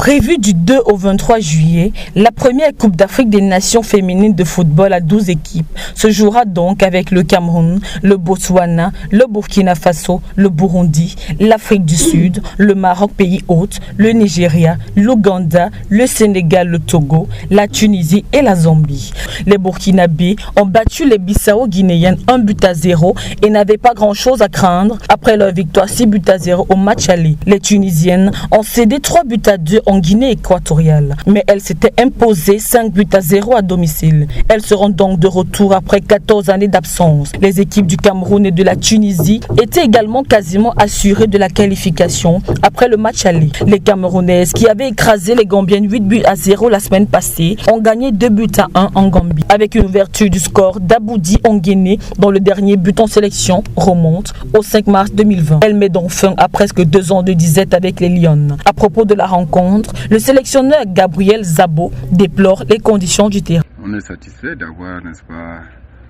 Prévue du 2 au 23 juillet, la première Coupe d'Afrique des Nations féminines de football à 12 équipes se jouera donc avec le Cameroun, le Botswana, le Burkina Faso, le Burundi, l'Afrique du Sud, le Maroc pays hôte, le Nigeria, l'Ouganda, le Sénégal, le Togo, la Tunisie et la Zambie. Les Burkinabés ont battu les Bissau-Guinéennes 1-0 et n'avaient pas grand-chose à craindre après leur victoire 6-0 au match aller. Les Tunisiennes ont cédé 3-2 en Guinée équatoriale, mais elles s'étaient imposées 5-0 à domicile. Elles seront donc de retour après 14 années d'absence. Les équipes du Cameroun et de la Tunisie étaient également quasiment assurées de la qualification après le match aller. Les Camerounaises, qui avaient écrasé les Gambiennes 8-0 la semaine passée, ont gagné 2-1 en Gambie, avec une ouverture du score d'Aboudi Onguéné, dont le dernier but en sélection remonte au 5 mars 2020. Elle met donc fin à presque 2 ans de disette avec les Lions. À propos de la rencontre, le sélectionneur Gabriel Zabo déplore les conditions du terrain. On est satisfait d'avoir, n'est-ce pas,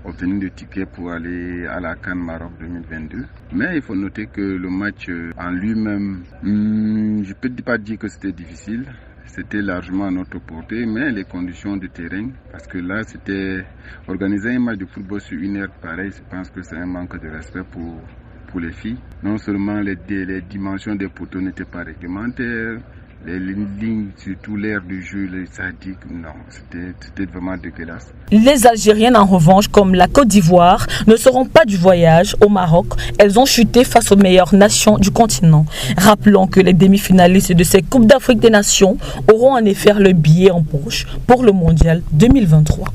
obtenu le ticket pour aller à la CAN Maroc 2022. Mais il faut noter que le match en lui-même, je ne peux pas dire que c'était difficile. C'était largement à notre portée, mais les conditions de terrain, parce que là, c'était organiser un match de football sur une heure pareil, je pense que c'est un manque de respect pour les filles. Non seulement les dimensions des poteaux n'étaient pas réglementaires, les lignes, surtout l'air du jeu, les sadiques, non, c'était vraiment dégueulasse. Les Algériennes, en revanche, comme la Côte d'Ivoire, ne seront pas du voyage au Maroc. Elles ont chuté face aux meilleures nations du continent. Rappelons que les demi-finalistes de ces Coupes d'Afrique des Nations auront en effet le billet en poche pour le Mondial 2023.